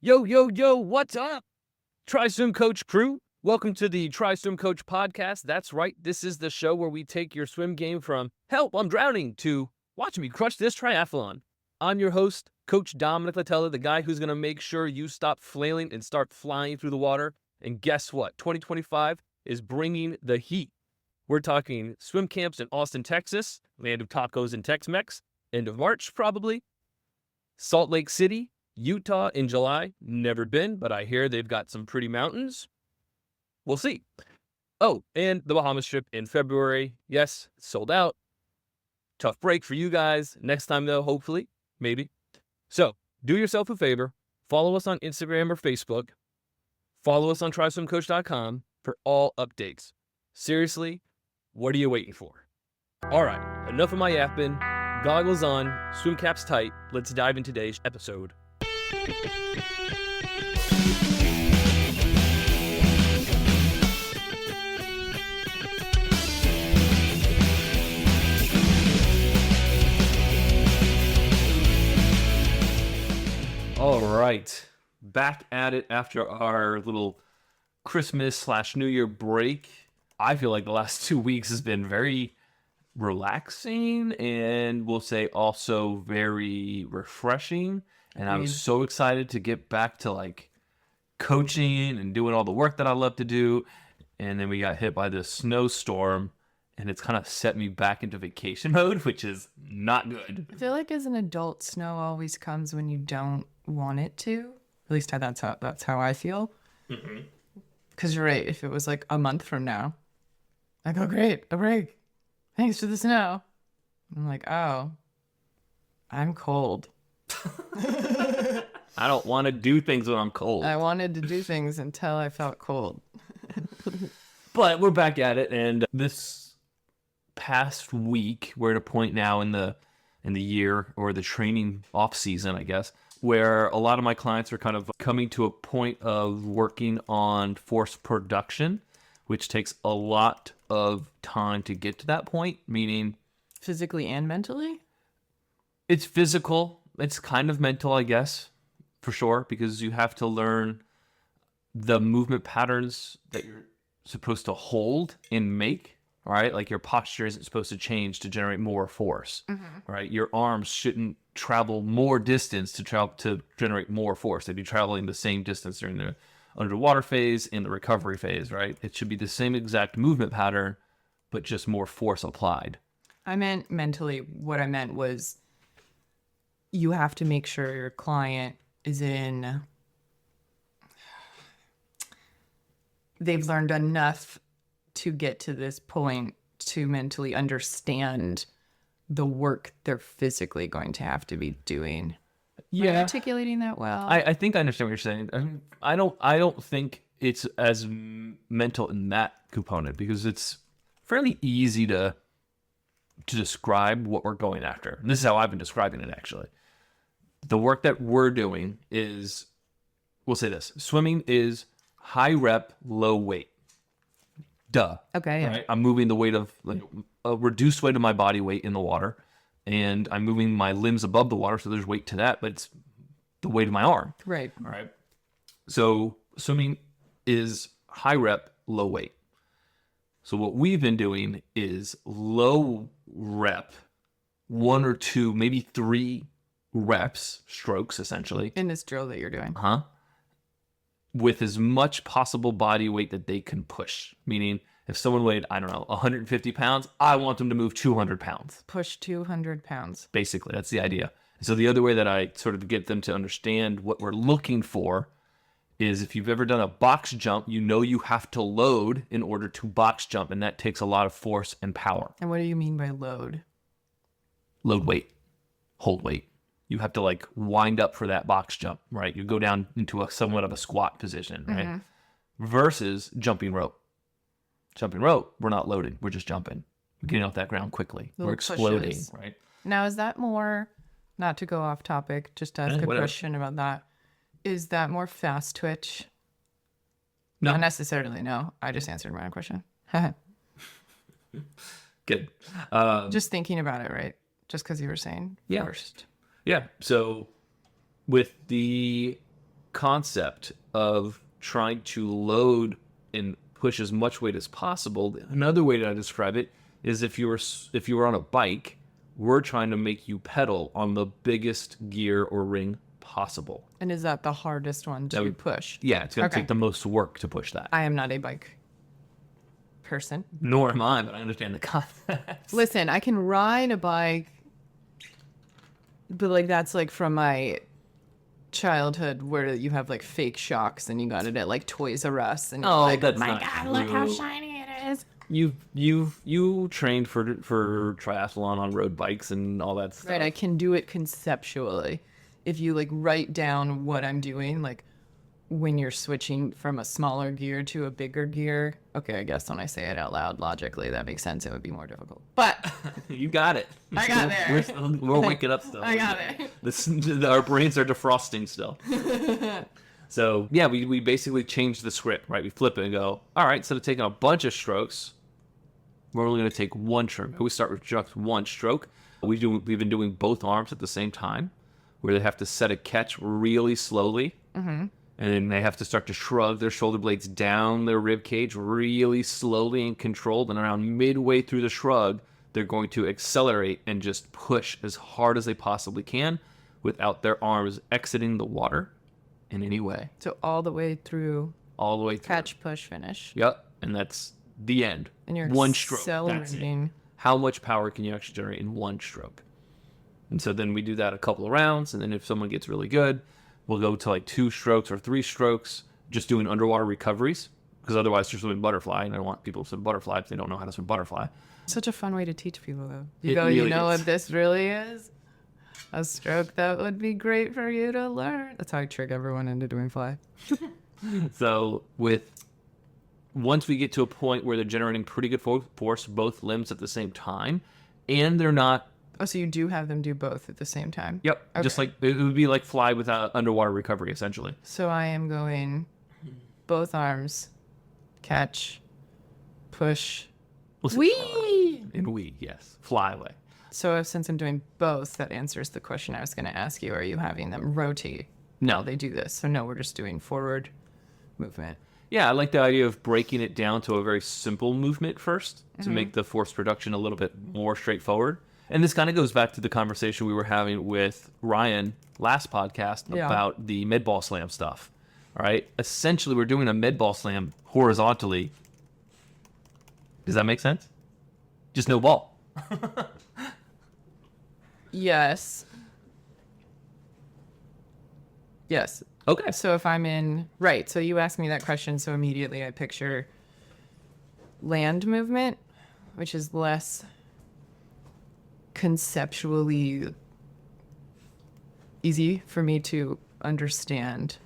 Yo, yo, yo, what's up? Tri-Swim Coach crew, welcome to the Tri-Swim Coach podcast. That's right, this is the show where we take your swim game from help, I'm drowning to watch me crush this triathlon. I'm your host, Coach Dominic Latella, the guy who's going to make sure you stop flailing and start flying through the water. And guess what? 2025 is bringing the heat. We're talking swim camps in Austin, Texas, land of tacos and Tex-Mex, end of March probably. Salt Lake City, Utah in July. Never been, but I hear they've got some pretty mountains. We'll see. Oh, and the Bahamas trip in February. Yes, sold out. Tough break for you guys. Next time, though, hopefully, maybe. So, do yourself a favor. Follow us on Instagram or Facebook. Follow us on triswimcoach.com for all updates. Seriously, what are you waiting for? All right, enough of my yapping. Goggles on, swim caps tight. Let's dive into today's episode. All right, back at it after our little Christmas/New Year break. I feel like the last 2 weeks has been very relaxing and we'll say also very refreshing. And I'm so excited to get back to like coaching and doing all the work that I love to do. And then we got hit by this snowstorm and it's kind of set me back into vacation mode, which is not good. I feel like as an adult, snow always comes when you don't want it to. At least that's how I feel. Because you're right. If it was like a month from now, I go, great, a break. Thanks for the snow. I'm like, oh, I'm cold. I don't want to do things when I'm cold. I wanted to do things until I felt cold. But we're back at it, and this past week, we're at a point now in the year or the training off season, I guess, where a lot of my clients are kind of coming to a point of working on force production, which takes a lot of time to get to that point, meaning Physically and mentally? it's physical, it's kind of mental, I guess, for sure, because you have to learn the movement patterns that you're supposed to hold and make, right? Like your posture isn't supposed to change to generate more force, right? Your arms shouldn't travel more distance to generate more force. They'd be traveling the same distance during the underwater phase and the recovery phase, right? It should be the same exact movement pattern, but just more force applied. I meant mentally. What I meant was you have to make sure your client is in... They've learned enough to get to this point to mentally understand the work they're physically going to have to be doing. Am I articulating that well? I think I understand what you're saying. I don't think it's as mental in that component because it's fairly easy to describe what we're going after. And this is how I've been describing it, actually. The work that we're doing is, we'll say this, swimming is high rep, low weight. Duh. Okay, yeah. Right? I'm moving the weight of, like, a reduced weight of my body weight in the water, and I'm moving my limbs above the water, so there's weight to that, but it's the weight of my arm. Right. All right. So swimming is high rep, low weight. So what we've been doing is low rep, 1 or 2, maybe 3 reps, strokes essentially. In this drill that you're doing. With as much possible body weight that they can push. Meaning if someone weighed, I don't know, 150 pounds, I want them to move 200 pounds. Push 200 pounds. Basically, that's the idea. So the other way that I sort of get them to understand what we're looking for is if you've ever done a box jump, you know you have to load in order to box jump, and that takes a lot of force and power. And what do you mean by load? Load weight, hold weight. You have to like wind up for that box jump, right? You go down into a somewhat of a squat position, right? Versus jumping rope. Jumping rope, we're not loading. We're just jumping. We're getting off that ground quickly. Little we're exploding, pushes. right? Now, is that more, not to go off topic, just to ask a whatever. question about that. Is that more fast twitch? No. Not necessarily, no. I just answered my own question. Good. Just thinking about it, right? Just because you were saying Yeah. first. Yeah. So with the concept of trying to load and push as much weight as possible, another way to describe it is if you were on a bike, we're trying to make you pedal on the biggest gear or ring possible. And is that the hardest one to push? Yeah, it's going to take the most work to push that. I am not a bike person. Nor am I, but I understand the concept. Listen, I can ride a bike, but like that's like from my childhood where you have like fake shocks and you got it at like Toys R Us and you're like, that's my not God, true. look how shiny it is. You trained for triathlon on road bikes and all that stuff. Right, I can do it conceptually. If you like write down what I'm doing, like when you're switching from a smaller gear to a bigger gear. Okay, I guess when I say it out loud, logically, that makes sense. It would be more difficult. But you got it. I got there. We're waking up still. I got it. Our brains are defrosting still. So, yeah, we basically change the script, right? We flip it and go, all right, instead of taking a bunch of strokes, we're only going to take one stroke. We start with just one stroke. We've been doing both arms at the same time, where they have to set a catch really slowly. Mm-hmm. And then they have to start to shrug their shoulder blades down their rib cage really slowly and controlled. And around midway through the shrug, they're going to accelerate and just push as hard as they possibly can without their arms exiting the water in any way. So all the way through. All the way through. Catch, push, finish. Yep. And that's the end. And you're one stroke. Accelerating. That's it. How much power can you actually generate in one stroke? And so then we do that a couple of rounds. And then if someone gets really good, we'll go to like 2 strokes or 3 strokes, just doing underwater recoveries, because otherwise they're swimming butterfly, and I don't want people to swim butterfly if they don't know how to swim butterfly. Such a fun way to teach people, though. You know what this really is? A stroke that would be great for you to learn. That's how I trick everyone into doing fly. So once we get to a point where they're generating pretty good force, both limbs at the same time, and they're not. Oh, so you do have them do both at the same time? Yep. Okay. Just like it would be like fly without underwater recovery, essentially. So I am going both arms, catch, push, wee! And wee, yes. Fly away. So since I'm doing both, that answers the question I was going to ask you. Are you having them rotate? No. They do this. So no, we're just doing forward movement. Yeah, I like the idea of breaking it down to a very simple movement first to make the force production a little bit more straightforward. And this kind of goes back to the conversation we were having with Ryan last podcast about the mid-ball slam stuff. All right? Essentially, we're doing a mid-ball slam horizontally. Does that make sense? Just no ball. Yes. Yes. Okay. So if I'm in... Right. So you asked me that question, so immediately I picture land movement, which is less conceptually easy for me to understand.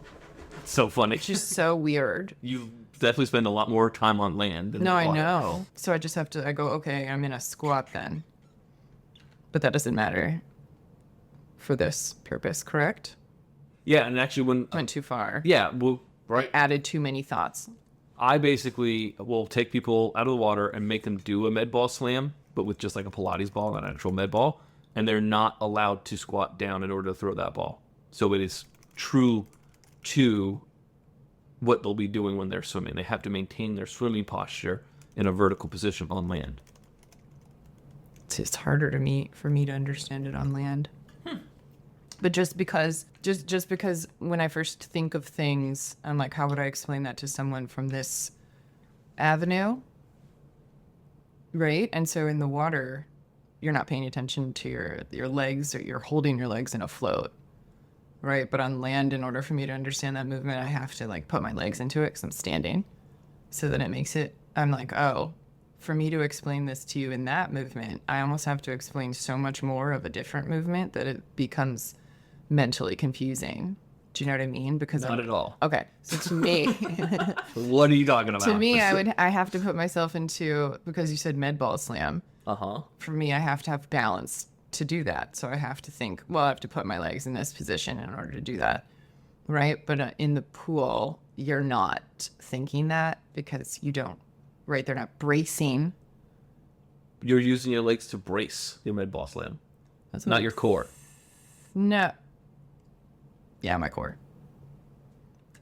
So funny. Which is so weird. You definitely spend a lot more time on land than No, water. I know. So I just have to, I go, okay, I'm in a squat then. But that doesn't matter for this purpose, correct? Yeah, and actually when... Went too far. Yeah, well, right. I added too many thoughts. I basically will take people out of the water and make them do a med ball slam, but with just like a Pilates ball, not an actual med ball, and they're not allowed to squat down in order to throw that ball. So it is true to what they'll be doing when they're swimming. They have to maintain their swimming posture in a vertical position on land. It's just harder for me to understand it on land. But just because when I first think of things, I'm like, how would I explain that to someone from this avenue? Right? And so in the water, you're not paying attention to your legs, or you're holding your legs in a float. Right? But on land, in order for me to understand that movement, I have to like put my legs into it because I'm standing. So that it makes it, I'm like, oh, for me to explain this to you in that movement, I almost have to explain so much more of a different movement that it becomes mentally confusing. Do you know what I mean? Because Not at all. Okay, so to me, What are you talking about? to me, I have to put myself into, because you said med ball slam. For me, I have to have balance to do that. So I have to think, well, I have to put my legs in this position in order to do that, right? But in the pool, you're not thinking that because you don't. Right, they're not bracing. You're using your legs to brace your med ball slam. That's not your core. No. Yeah, my core.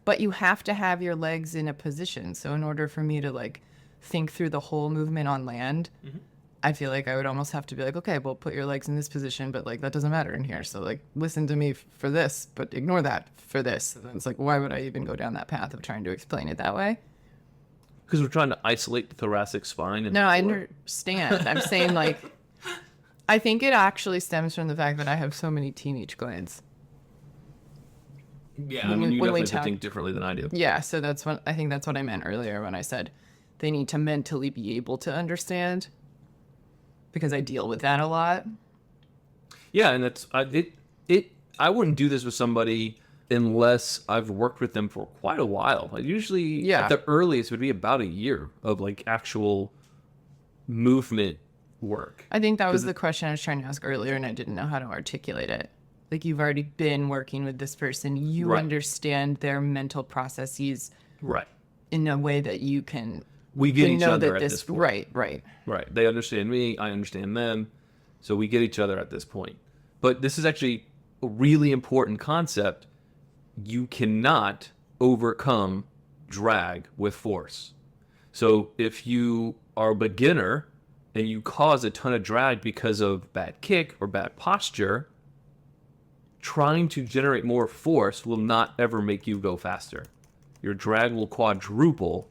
But you have to have your legs in a position. So in order for me to like think through the whole movement on land, I feel like I would almost have to be like, okay, well, put your legs in this position, but like that doesn't matter in here. So like listen to me for this, but ignore that for this. And it's like, why would I even go down that path of trying to explain it that way? Because we're trying to isolate the thoracic spine. And No, I understand. I'm saying like, I think it actually stems from the fact that I have so many teenage glands. Yeah, I mean, you definitely think differently than I do. Yeah, so I think that's what I meant earlier when I said they need to mentally be able to understand, because I deal with that a lot. Yeah, and I wouldn't do this with somebody unless I've worked with them for quite a while. Usually, at the earliest, would be about a year of like actual movement work. I think that was the question I was trying to ask earlier, and I didn't know how to articulate it. Like, you've already been working with this person. You understand their mental processes in a way that you can we get each other at this point. Right. They understand me, I understand them, so we get each other at this point. But this is actually a really important concept. You cannot overcome drag with force. So if you are a beginner and you cause a ton of drag because of bad kick or bad posture, trying to generate more force will not ever make you go faster. Your drag will quadruple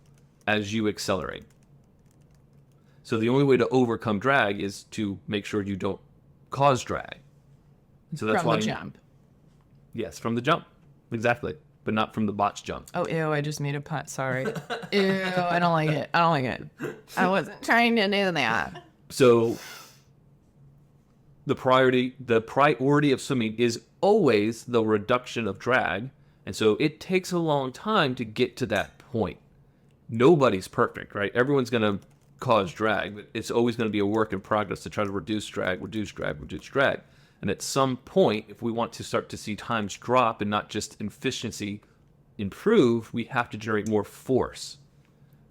as you accelerate. So the only way to overcome drag is to make sure you don't cause drag. So that's from the jump. Yes, from the jump. Exactly. But not from the botch jump. Oh, ew, I just made a putt. Sorry. Ew, I don't like it. I wasn't trying to do that. So the priority of swimming is always the reduction of drag. And so it takes a long time to get to that point. Nobody's perfect, right? Everyone's going to cause drag, but it's always going to be a work in progress to try to reduce drag. And at some point, if we want to start to see times drop and not just efficiency improve, we have to generate more force.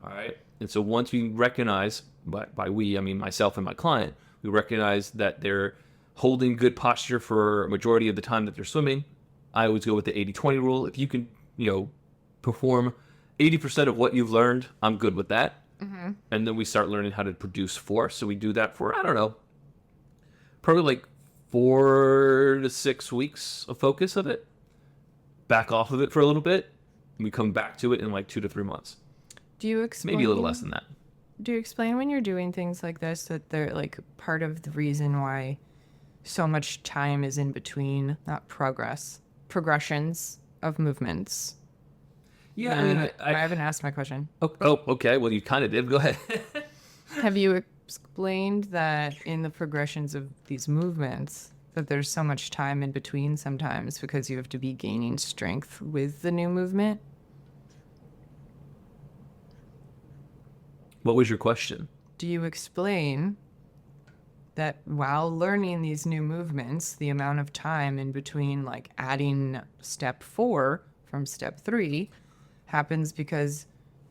All right. And so once we recognize, by we, I mean myself and my client, we recognize that they're holding good posture for a majority of the time that they're swimming. I always go with the 80-20 rule. If you can, perform 80% of what you've learned, I'm good with that. Mm-hmm. And then we start learning how to produce force. So we do that for, I don't know, probably like 4 to 6 weeks of focus of it, back off of it for a little bit, and we come back to it in like 2 to 3 months. Do you explain? Maybe a little less than that. Do you explain when you're doing things like this that they're like part of the reason why so much time is in between, not progressions of movements? Yeah, I mean, I haven't asked my question. Oh, okay. Well, you kind of did. Go ahead. Have you explained that in the progressions of these movements that there's so much time in between sometimes because you have to be gaining strength with the new movement? What was your question? Do you explain that while learning these new movements, the amount of time in between, like adding step 4 from step 3, happens because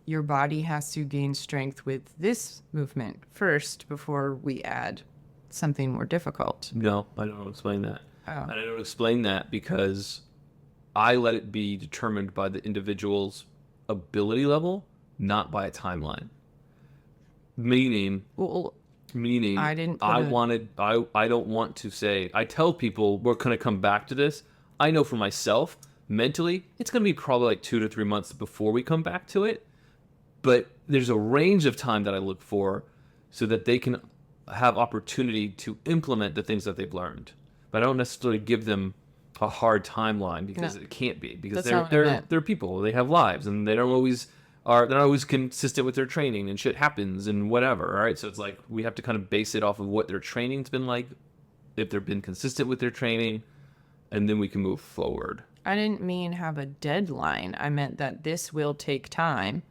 your body has to gain strength with this movement first before we add something more difficult? No, I don't explain that. Oh. And I don't explain that because I let it be determined by the individual's ability level, not by a timeline. Meaning, I don't want to say, I tell people we're going to come back to this. I know for myself, mentally, it's going to be probably like 2 to 3 months before we come back to it. But there's a range of time that I look for so that they can have opportunity to implement the things that they've learned. But I don't necessarily give them a hard timeline because it can't be. Because they're people. They have lives and they're not always consistent with their training and shit happens and whatever. All right. So it's like we have to kind of base it off of what their training's been like, if they've been consistent with their training, and then we can move forward. I didn't mean have a deadline. I meant that this will take time,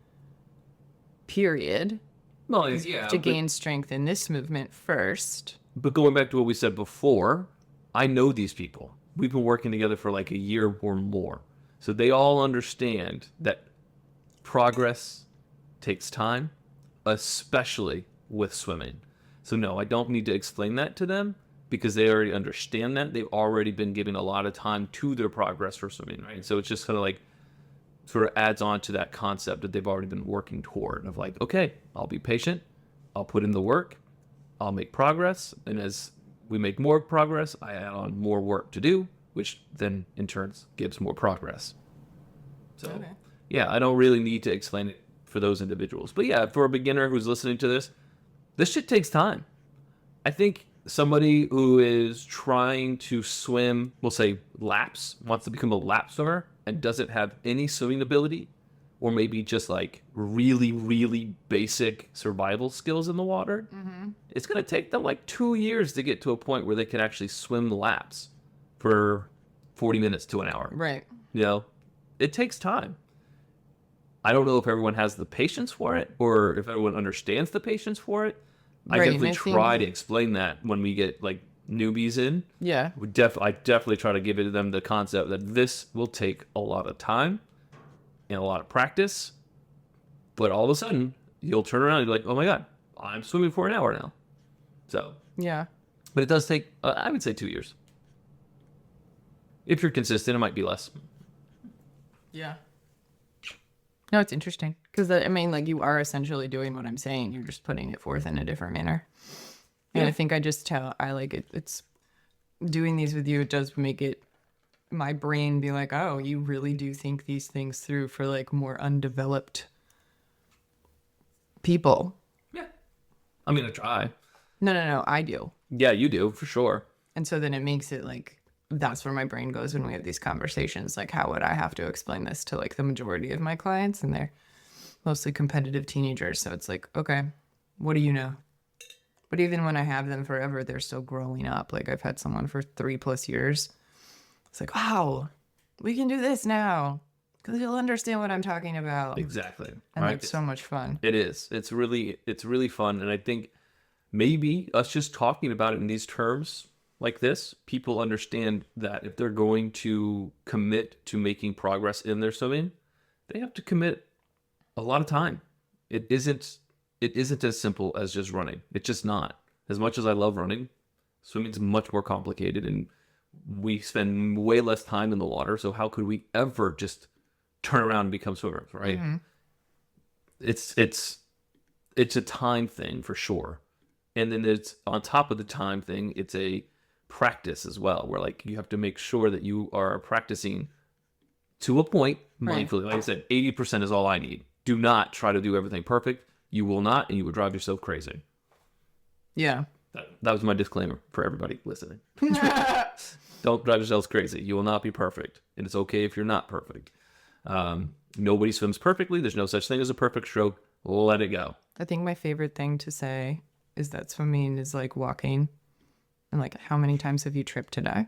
period. Well, yeah. To gain strength in this movement first. But going back to what we said before, I know these people. We've been working together for like a year or more. So they all understand that progress takes time, especially with swimming. So no, I don't need to explain that to them because they already understand that. They've already been giving a lot of time to their progress for swimming, right? So it's just kind of like sort of adds on to that concept that they've already been working toward of like, okay, I'll be patient, I'll put in the work, I'll make progress, and as we make more progress, I add on more work to do, which then in turn gives more progress. So, yeah, I don't really need to explain it for those individuals. But yeah, for a beginner who's listening to this shit takes time. I think somebody who is trying to swim, we'll say laps, wants to become a lap swimmer and doesn't have any swimming ability, or maybe just like really, really basic survival skills in the water, it's going to take them like 2 years to get to a point where they can actually swim laps for 40 minutes to an hour. Right. You know, it takes time. I don't know if everyone has the patience for it or if everyone understands the patience for it. I definitely try to explain that when we get like newbies in. Yeah. I definitely try to give it to them the concept that this will take a lot of time and a lot of practice, but all of a sudden you'll turn around and be like, oh my God, I'm swimming for an hour now. So, yeah. But it does take, I would say 2 years. If you're consistent, it might be less. Yeah. No, it's interesting because I mean, like you are essentially doing what I'm saying. You're just putting it forth in a different manner. And I think I like it. It's doing these with you. It does make it my brain be like, oh, you really do think these things through for like more undeveloped people. Yeah. I mean, I try. No, I do. Yeah, you do for sure. And so then it makes it like, that's where my brain goes when we have these conversations. Like, how would I have to explain this to like the majority of my clients? And they're mostly competitive teenagers. So it's like, okay, what do you know? But even when I have them forever, they're still growing up. Like I've had someone for 3+ years. It's like, wow, we can do this now because you'll understand what I'm talking about. Exactly. And it's so much fun. It is. It's really fun. And I think maybe us just talking about it in these terms like this, people understand that if they're going to commit to making progress in their swimming, they have to commit a lot of time. It isn't as simple as just running. It's just not. As much as I love running, swimming's much more complicated and we spend way less time in the water. So how could we ever just turn around and become swimmers, right? Mm-hmm. It's a time thing for sure. And then it's on top of the time thing, it's a practice as well, where like you have to make sure that you are practicing to a point mindfully. Like I said, 80% is all I need. Do not try to do everything perfect. You will not, and you will drive yourself crazy. Yeah. That was my disclaimer for everybody listening. Don't drive yourselves crazy. You will not be perfect, and it's okay if you're not perfect. Nobody swims perfectly. There's no such thing as a perfect stroke. Let it go. I think my favorite thing to say is that swimming is like walking. And like, how many times have you tripped today?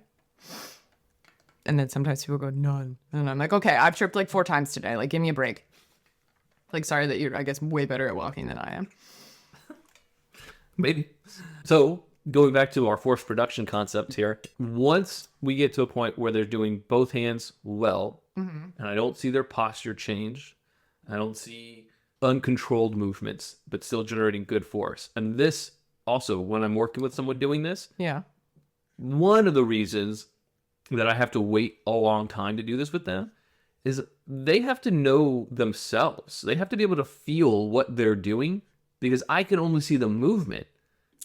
And then sometimes people go, none. And I'm like, okay, I've tripped like 4 times today. Like, give me a break. Like, sorry that you're, I guess, way better at walking than I am. Maybe. So, going back to our forced production concept here, once we get to a point where they're doing both hands well, and I don't see their posture change, I don't see uncontrolled movements, but still generating good force. And this also, when I'm working with someone doing this, one of the reasons that I have to wait a long time to do this with them is they have to know themselves. They have to be able to feel what they're doing because I can only see the movement.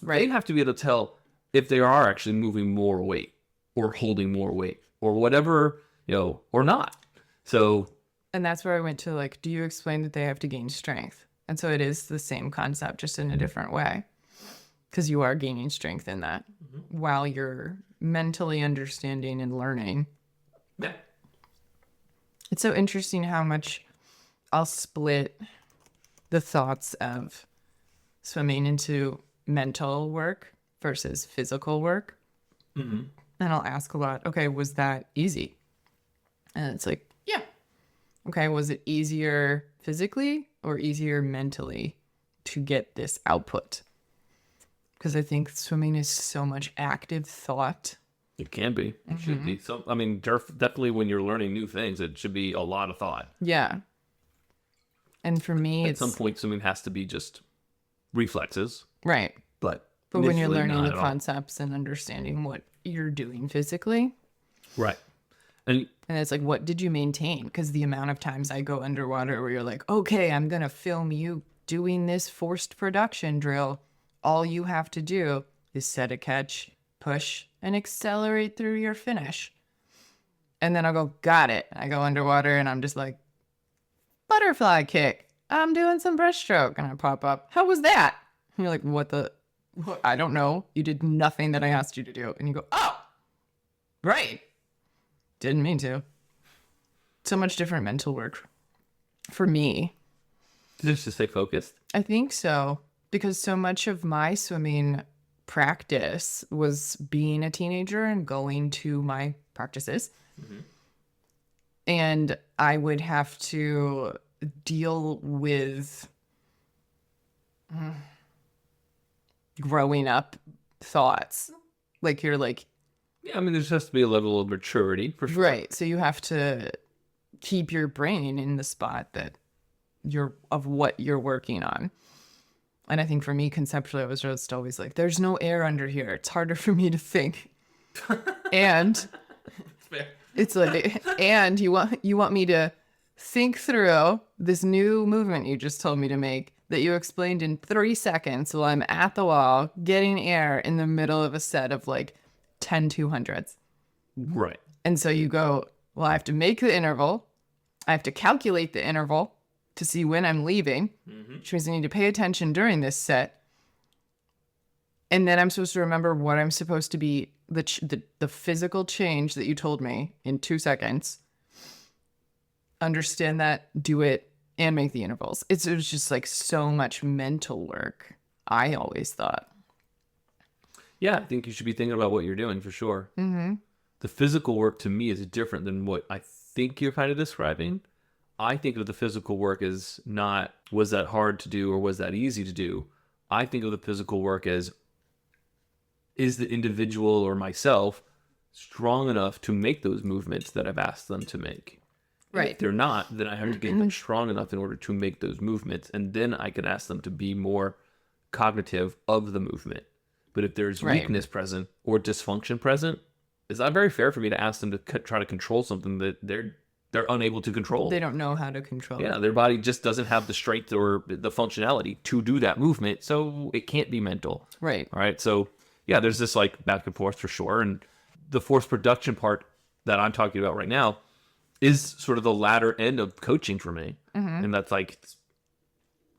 Right. They have to be able to tell if they are actually moving more weight or holding more weight or whatever, or not. So, and that's where I went to like, do you explain that they have to gain strength? And so it is the same concept, just in a different way. Because you are gaining strength in that while you're mentally understanding and learning. Yeah. It's so interesting how much I'll split the thoughts of swimming into mental work versus physical work. Mm-hmm. And I'll ask a lot, okay, was that easy? And it's like, yeah. Okay, was it easier physically or easier mentally to get this output? Because I think swimming is so much active thought. It can be. It should be. So, I mean, definitely when you're learning new things, it should be a lot of thought. Yeah. And for me, at some point, swimming has to be just reflexes. Right. But when you're learning the concepts and understanding what you're doing physically. Right. And And it's like, what did you maintain? Because the amount of times I go underwater where you're like, okay, I'm going to film you doing this forced production drill. All you have to do is set a catch, push, and accelerate through your finish. And then I'll go, got it. I go underwater and I'm just like, butterfly kick. I'm doing some breaststroke. And I pop up. How was that? And you're like, what? I don't know. You did nothing that I asked you to do. And you go, oh, right. Didn't mean to. So much different mental work for me. Just to stay focused? I think so. Because so much of my swimming practice was being a teenager and going to my practices. Mm-hmm. And I would have to deal with growing up thoughts. Like you're like, yeah, I mean, there just has to be a level of maturity for sure. Right. So you have to keep your brain in the spot that of what you're working on. And I think for me, conceptually, I was just always like, there's no air under here. It's harder for me to think. And it's like, and you want me to think through this new movement you just told me to make that you explained in 3 seconds while I'm at the wall getting air in the middle of a set of like 10 200s. Right. And so you go, well, I have to make the interval. I have to calculate the interval to see when I'm leaving, which means I need to pay attention during this set. And then I'm supposed to remember what I'm supposed to be, the physical change that you told me in 2 seconds. Understand that, do it, and make the intervals. It was just like so much mental work, I always thought. Yeah, I think you should be thinking about what you're doing for sure. Mm-hmm. The physical work to me is different than what I think you're kind of describing. I think of the physical work as not, was that hard to do or was that easy to do? I think of the physical work as, is the individual or myself strong enough to make those movements that I've asked them to make? Right. If they're not, then I have to get them strong enough in order to make those movements. And then I can ask them to be more cognitive of the movement. But if there's weakness present or dysfunction present, it's not very fair for me to ask them to try to control something that they're unable to control. They don't know how to control it. Yeah, their body just doesn't have the strength or the functionality to do that movement, so it can't be mental. Right. All right, so yeah, there's this like back and forth for sure. And the force production part that I'm talking about right now is sort of the latter end of coaching for me. Mm-hmm. And that's like,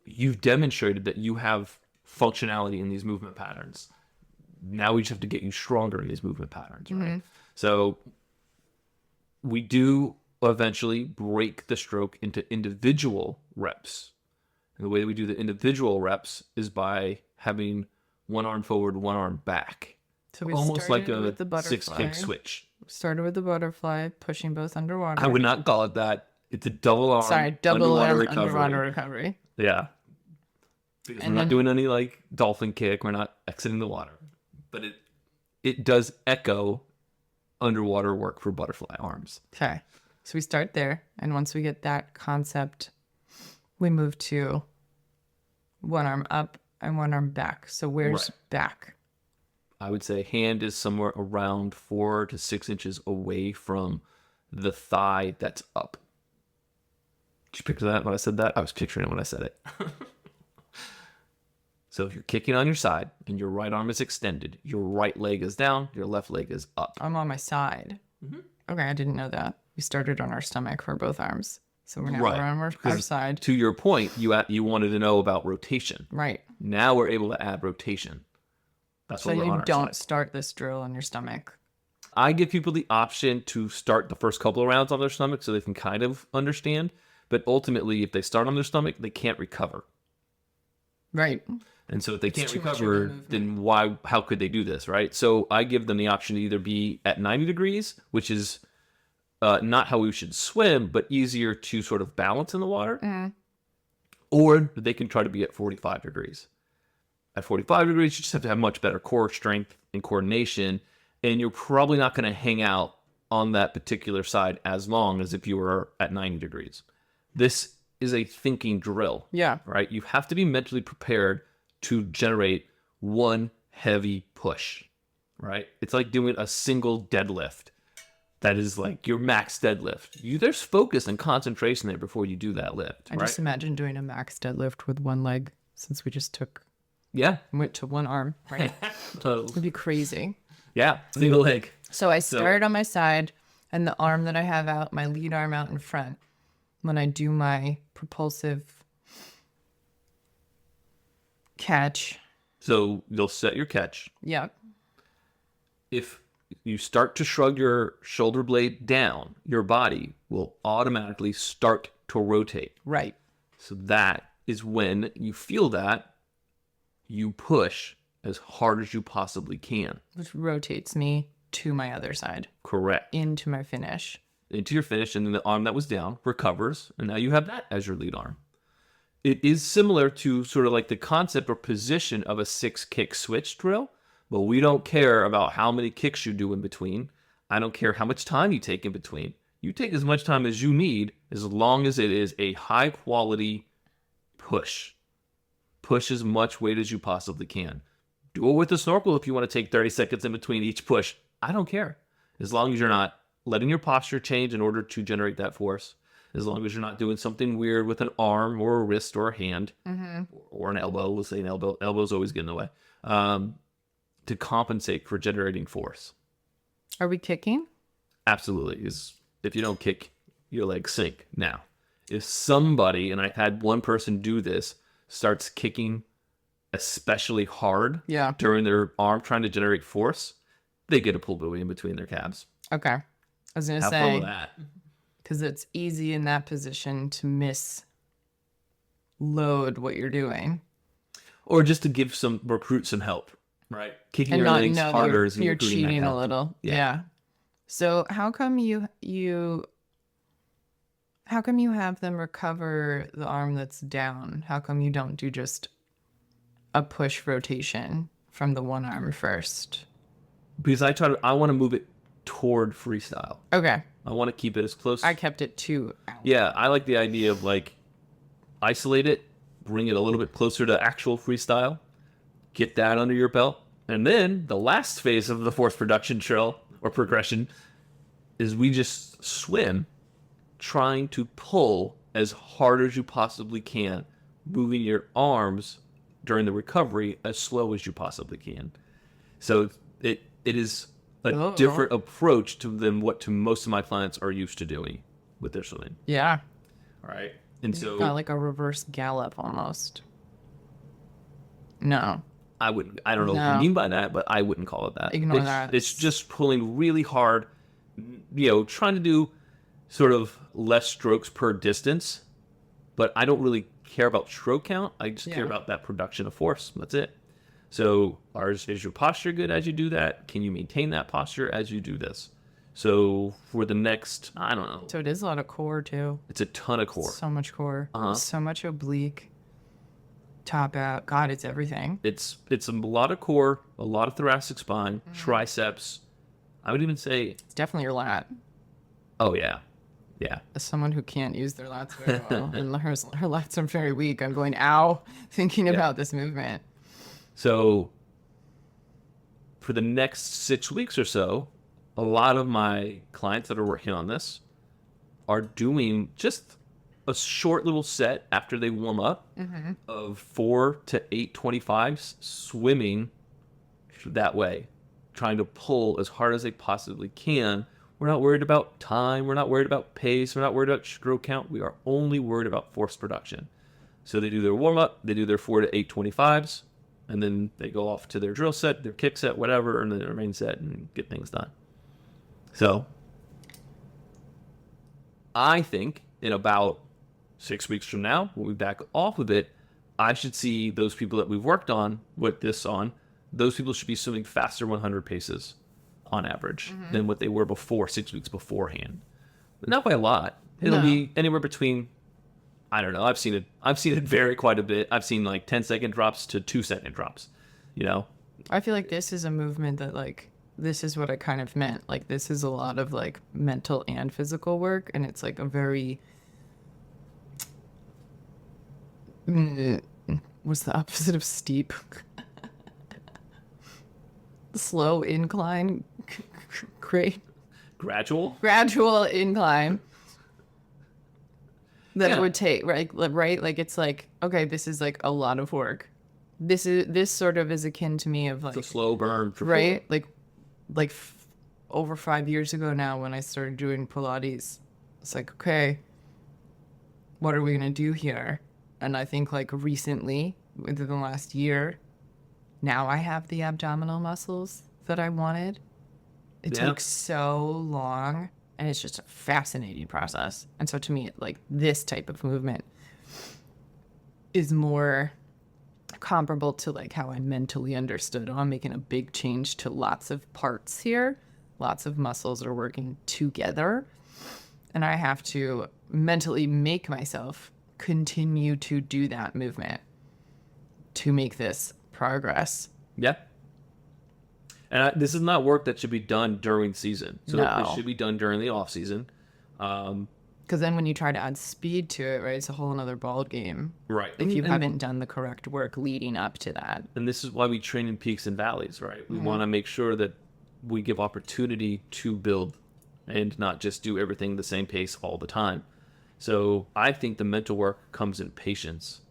you've demonstrated that you have functionality in these movement patterns. Now we just have to get you stronger in these movement patterns, right? Mm-hmm. So we do eventually break the stroke into individual reps. And the way that we do the individual reps is by having one arm forward, one arm back. So we almost like a with the 6-kick switch. Started with the butterfly, pushing both underwater. I would not call it that. It's a double arm. Sorry, double arm underwater recovery. Yeah. Because we're not doing any like dolphin kick. We're not exiting the water. But it does echo underwater work for butterfly arms. Okay. So we start there. And once we get that concept, we move to one arm up and one arm back. So where's back? I would say hand is somewhere around 4 to 6 inches away from the thigh that's up. Did you picture that when I said that? I was picturing it when I said it. So if you're kicking on your side and your right arm is extended, your right leg is down, your left leg is up. I'm on my side. Mm-hmm. Okay, I didn't know that. We started on our stomach for both arms. So we're now on our side. To your point, you wanted to know about rotation. Right. Now we're able to add rotation. That's so you don't start this drill on your stomach. I give people the option to start the first couple of rounds on their stomach so they can kind of understand. But ultimately, if they start on their stomach, they can't recover. Right. And so if they can't recover, then how could they do this, right? So I give them the option to either be at 90 degrees, which is not how we should swim, but easier to sort of balance in the water. Or they can try to be at 45 degrees. At 45 degrees, you just have to have much better core strength and coordination, and you're probably not going to hang out on that particular side as long as if you were at 90 degrees. This is a thinking drill. Yeah. Right? You have to be mentally prepared to generate one heavy push. Right? It's like doing a single deadlift. That is like your max deadlift. There's focus and concentration there before you do that lift. I just imagine doing a max deadlift with one leg, since we just went to one arm, right? Totally. It'd be crazy. Yeah, single leg. So I start on my side, and the arm that I have out, my lead arm out in front, when I do my propulsive catch. So you'll set your catch. Yep. If you start to shrug your shoulder blade down, your body will automatically start to rotate. Right. So that is when you feel that, you push as hard as you possibly can. Which rotates me to my other side. Correct. Into my finish. Into your finish, and then the arm that was down recovers, and now you have that as your lead arm. It is similar to sort of like the concept or position of a 6-kick switch drill, but we don't care about how many kicks you do in between. I don't care how much time you take in between. You take as much time as you need, as long as it is a high quality push. Push as much weight as you possibly can. Do it with a snorkel if you want to take 30 seconds in between each push. I don't care. As long as you're not letting your posture change in order to generate that force. As long as you're not doing something weird with an arm or a wrist or a hand or an elbow. Let's say an elbow. Elbows always get in the way. To compensate for generating force. Are we kicking? Absolutely. If you don't kick, your legs sink. Now, if somebody, and I had one person do this, starts kicking especially hard during their arm trying to generate force, they get a pull buoy in between their calves. Okay. I was going to Have fun say, with that. because it's easy in that position to load what you're doing. Or just to give recruit some help, right? Kicking And your not legs know harder you're, is you're recruiting that cheating a help. little. Yeah. Yeah. So how come you have them recover the arm that's down? How come you don't do just a push rotation from the one arm first? Because I want to move it toward freestyle. Okay. I want to keep it as close. I kept it too out. Yeah, I like the idea of like isolate it, bring it a little bit closer to actual freestyle, get that under your belt, and then the last phase of the force production drill or progression is we just swim trying to pull as hard as you possibly can, moving your arms during the recovery as slow as you possibly can. So it is a different approach than what most of my clients are used to doing with their swimming. Yeah. All right. And so Got like a reverse gallop almost. No. I don't know what you mean by that, but I wouldn't call it that. Ignore that. It's just pulling really hard, trying to do sort of less strokes per distance, but I don't really care about stroke count. I just care about that production of force. That's it. So is your posture good as you do that? Can you maintain that posture as you do this? So for the next, I don't know. So it is a lot of core too. It's a ton of core. So much core. So much oblique. Top out. God, it's everything. It's a lot of core, a lot of thoracic spine, triceps. I would even say It's definitely your lat. Oh yeah. Yeah. As someone who can't use their lats very well, and her lats are very weak, I'm going, ow, thinking about this movement. So for the next 6 weeks or so, a lot of my clients that are working on this are doing just a short little set after they warm up of 4 to 8 25s swimming that way, trying to pull as hard as they possibly can. We're not worried about time. We're not worried about pace. We're not worried about stroke count. We are only worried about force production. So they do their warm up, they do their 4 to 8 25s, and then they go off to their drill set, their kick set, whatever, and then their main set and get things done. So I think in about 6 weeks from now, when we back off of it, I should see those people that we've worked on with this on, those people should be swimming faster 100 paces on average than what they were before, 6 weeks beforehand. But not by a lot. It'll be anywhere between, I don't know, I've seen it vary quite a bit. I've seen like 10-second drops to 2-second drops, I feel like this is a movement that, like, this is what I kind of meant. Like, this is a lot of, like, mental and physical work, and it's, like, a very... What's the opposite of steep? Slow incline grade. Gradual incline that Yeah. it would take, right? Like it's like, okay, this is like a lot of work. This sort of is akin to me of It's a like, slow burn for right? Like over 5 years ago now when I started doing Pilates, it's like, okay, what are we gonna do here? And I think like recently, within the last year, now I have the abdominal muscles that I wanted. It Yeah. takes so long, and it's just a fascinating process. And so to me, like this type of movement is more comparable to like how I mentally understood, oh, I'm making a big change to lots of parts here. Lots of muscles are working together. And I have to mentally make myself continue to do that movement to make this progress. Yeah. And this is not work that should be done during season. So No. it should be done during the off season. Because then when you try to add speed to it, right, it's a whole another ball game. Right. If you haven't done the correct work leading up to that. And this is why we train in peaks and valleys, right? We want to make sure that we give opportunity to build and not just do everything the same pace all the time. So I think the mental work comes in patience.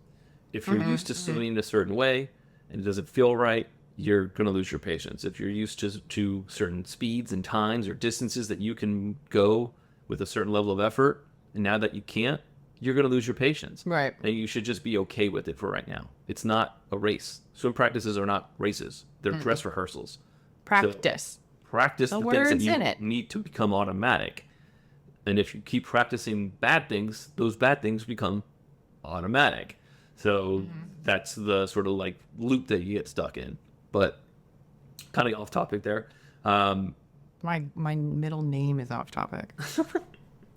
If you're used to swimming a certain way and it doesn't feel right, you're going to lose your patience. If you're used to certain speeds and times or distances that you can go with a certain level of effort, and now that you can't, you're going to lose your patience. Right. And you should just be okay with it for right now. It's not a race. Swim practices are not races. They're dress rehearsals. Practice. Practice the things that word's you in it. need to become automatic. And if you keep practicing bad things, those bad things become automatic. So that's the sort of like loop that you get stuck in. But kind of off topic there. My middle name is off topic.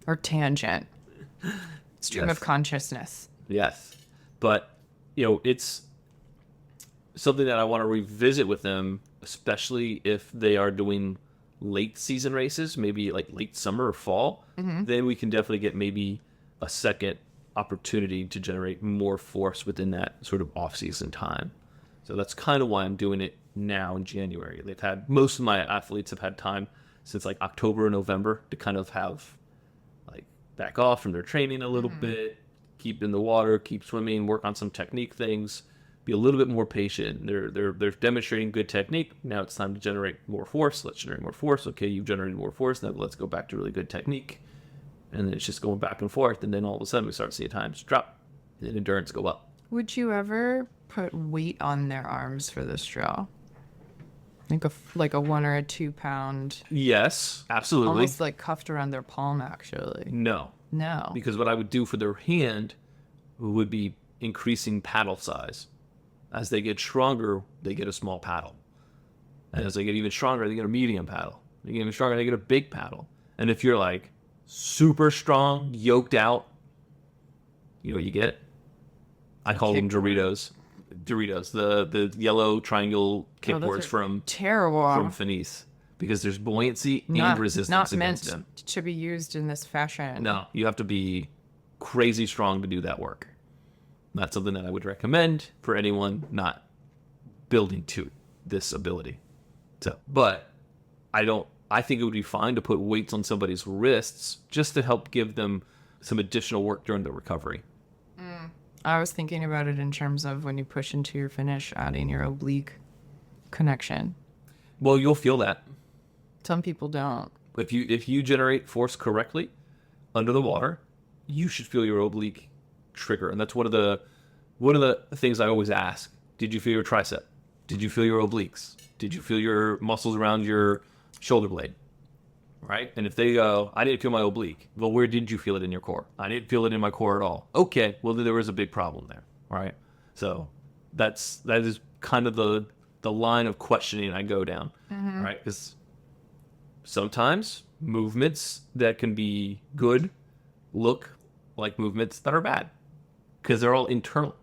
Or tangent. Stream Yes. of consciousness. Yes. But, it's something that I want to revisit with them, especially if they are doing late season races, maybe like late summer or fall. Then we can definitely get maybe a second opportunity to generate more force within that sort of off-season time. So that's kind of why I'm doing it now in January. Most of my athletes have had time since like October and November to kind of have like back off from their training a little bit, keep in the water, keep swimming, work on some technique things, be a little bit more patient. They're demonstrating good technique. Now it's time to generate more force. Let's generate more force. Okay, you've generated more force. Now let's go back to really good technique. And then it's just going back and forth. And then all of a sudden we start seeing times drop and endurance go up. Would you ever put weight on their arms for this drill? Like a 1 or a 2 pound, Yes, absolutely. almost like cuffed around their palm, actually. No, No. because what I would do for their hand would be increasing paddle size. As they get stronger, they get a small paddle. And as they get even stronger, they get a medium paddle. They get even stronger, they get a big paddle. And if you're like super strong, yoked out, you know what you get? I call them Doritos. Doritos, the yellow triangle kickboards from terrible. Finis. Because there's buoyancy and Not resistance meant against them. to be used in this fashion. No, you have to be crazy strong to do that work. Not something that I would recommend for anyone not building to this ability. So, but I think it would be fine to put weights on somebody's wrists just to help give them some additional work during the recovery. I was thinking about it in terms of when you push into your finish, adding your oblique connection. Well, you'll feel that. Some people don't. If you generate force correctly under the water, you should feel your oblique trigger. And that's one of the things I always ask. Did you feel your tricep? Did you feel your obliques? Did you feel your muscles around your shoulder blade? Right? And if they go, I didn't feel my oblique. Well, where did you feel it in your core? I didn't feel it in my core at all. Okay, well, there was a big problem there. Right? So that is kind of the line of questioning I go down. Right? Because sometimes movements that can be good look like movements that are bad because they're all internal.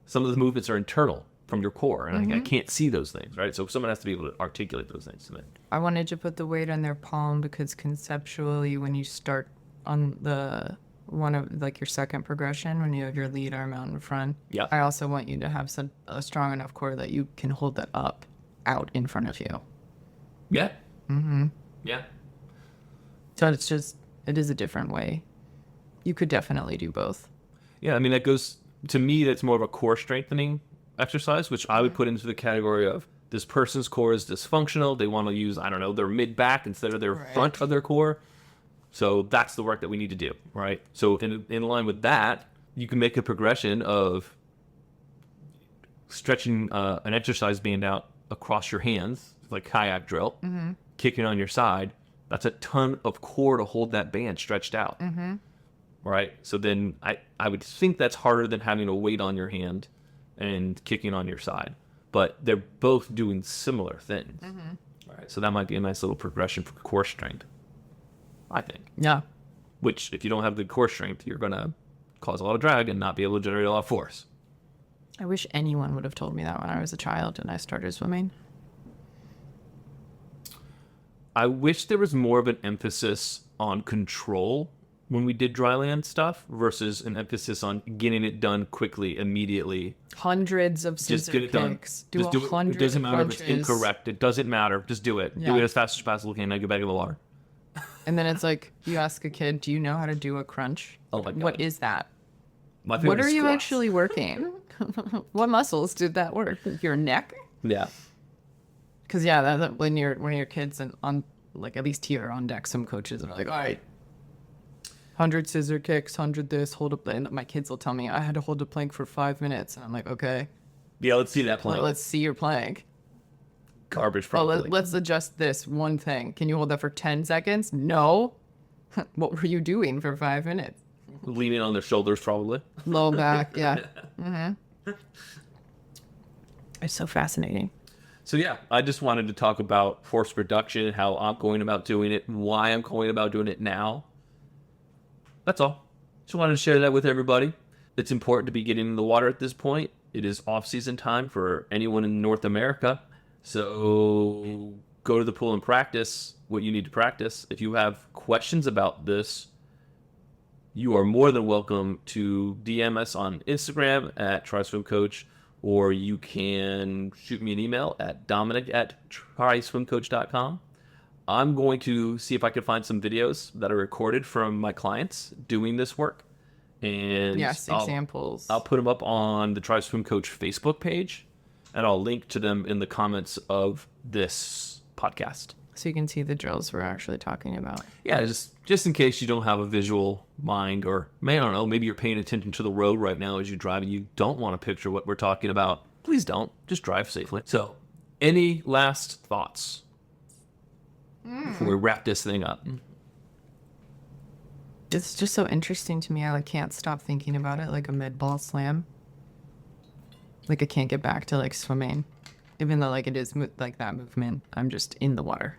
Some of the movements are internal from your core, and I can't see those things, right? So someone has to be able to articulate those things to me. I wanted to put the weight on their palm because conceptually, when you start on one of like your second progression, when you have your lead arm out in front, Yeah. I also want you to have a strong enough core that you can hold that up out in front of you. Yeah. Yeah. So it is a different way. You could definitely do both. Yeah, I mean, that goes, to me, that's more of a core strengthening exercise, which I would put into the category of this person's core is dysfunctional. They want to use, I don't know, their mid-back instead of their front of their core. So that's the work that we need to do, right? So in line with that, you can make a progression of stretching an exercise band out across your hands, like kayak drill, kicking on your side. That's a ton of core to hold that band stretched out, right? So then I would think that's harder than having a weight on your hand and kicking on your side. But they're both doing similar things, right? So that might be a nice little progression for core strength, I think. Yeah. Which, if you don't have the core strength, you're going to cause a lot of drag and not be able to generate a lot of force. I wish anyone would have told me that when I was a child and I started swimming. I wish there was more of an emphasis on control when we did dryland stuff versus an emphasis on getting it done quickly, immediately. Hundreds of Just scissor get it done. kicks. Just do it. It doesn't matter if it's incorrect. It doesn't matter. Just do it. Yeah. Do it as fast as possible. Can I get back in the water? And then it's like, you ask a kid, do you know how to do a crunch? Oh my God. What is that? My favorite What are is you squats. actually working? What muscles did that work? Your neck? Yeah. Because yeah, that when your kids and on like at least here on deck, some coaches are like, all right, 100 scissor kicks, 100 this, hold up. And my kids will tell me I had to hold a plank for 5 minutes, and I'm like, okay, Yeah, let's see that plank. let's see your plank. Garbage Oh, probably. let's adjust this one thing. Can you hold that for 10 seconds? No. What were you doing for 5 minutes? Leaning on their shoulders probably. Low back, yeah. It's so fascinating. So yeah, I just wanted to talk about force reduction, how I'm going about doing it, why I'm going about doing it now. That's all. Just wanted to share that with everybody. It's important to be getting in the water at this point. It is off-season time for anyone in North America. So go to the pool and practice what you need to practice. If you have questions about this, you are more than welcome to DM us on Instagram at TrySwimCoach, or you can shoot me an email at dominic@tryswimcoach.com. I'm going to see if I can find some videos that are recorded from my clients doing this work. And Yes, examples. I'll put them up on the Try Swim Coach Facebook page, and I'll link to them in the comments of this podcast. So you can see the drills we're actually talking about. Yeah, just in case you don't have a visual mind, or I don't know, maybe you're paying attention to the road right now as you drive and you don't want to picture what we're talking about. Please don't. Just drive safely. So, any last thoughts before we wrap this thing up? It's just so interesting to me. I can't stop thinking about it, like a med ball slam. Like I can't get back to like swimming, even though like it is like that movement. I'm just in the water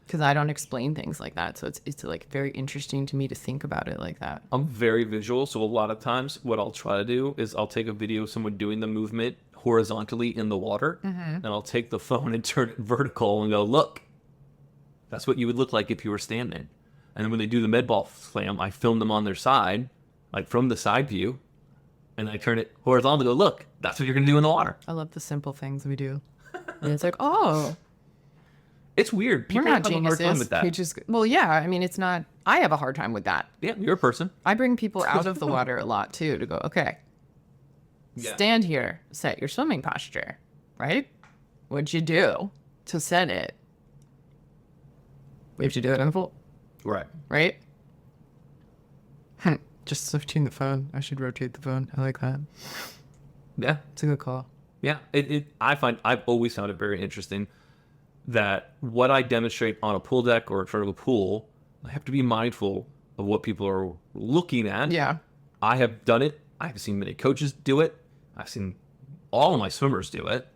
because I don't explain things like that. So it's like very interesting to me to think about it like that. I'm very visual, so a lot of times what I'll try to do is I'll take a video of someone doing the movement horizontally in the water, and I'll take the phone and turn it vertical and go, look, that's what you would look like if you were standing. And then when they do the med ball slam, I film them on their side, like from the side view, and I turn it horizontal and go, look, that's what you're going to do in the water. I love the simple things we do. And it's like, oh, It's weird. People we're not have a hard time geniuses. with that. We just, well, yeah, I mean, it's not, I have a hard time with that. Yeah, you're a person. I bring people out of the water a lot too to go, okay, Yeah. stand here, set your swimming posture, right? What'd you do to set it? We have to do it in the pool, Right. right? Just switching the phone. I should rotate the phone. I like that. Yeah. It's a good call. Yeah. I've always found it very interesting that what I demonstrate on a pool deck or in front of a pool, I have to be mindful of what people are looking at. Yeah. I have done it. I've seen many coaches do it. I've seen all of my swimmers do it.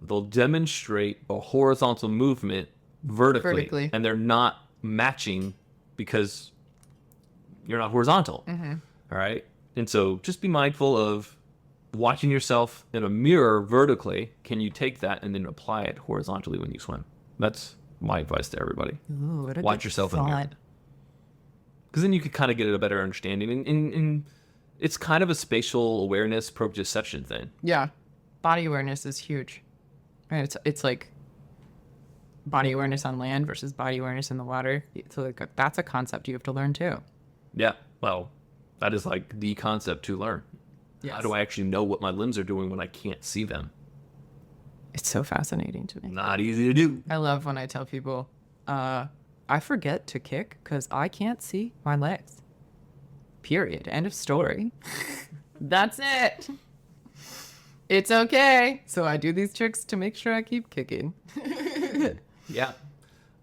They'll demonstrate a horizontal movement vertically. And they're not matching because you're not horizontal. All right. And so just be mindful of watching yourself in a mirror vertically. Can you take that and then apply it horizontally when you swim? That's my advice to everybody. Ooh, what a Watch good yourself in the mirror. thought. Because then you could kind of get a better understanding. And it's kind of a spatial awareness proprioception thing. Yeah. Body awareness is huge. Right? It's like body awareness on land versus body awareness in the water. So like, that's a concept you have to learn too. Yeah, well, that is like the concept to learn. Yes. How do I actually know what my limbs are doing when I can't see them? It's so fascinating to me. Not easy to do. I love when I tell people, I forget to kick because I can't see my legs. Period. End of story. That's it. It's okay. So I do these tricks to make sure I keep kicking. Yeah.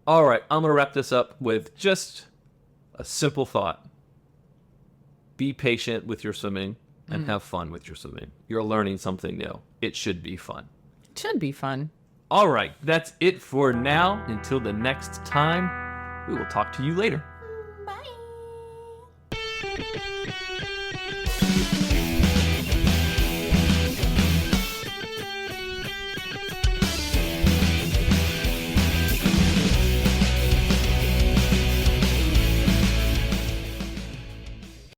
All right, I'm going to wrap this up with just a simple thought. Be patient with your swimming and have fun with your swimming. You're learning something new. It should be fun. It should be fun. All right, that's it for now. Until the next time, we will talk to you later. Bye.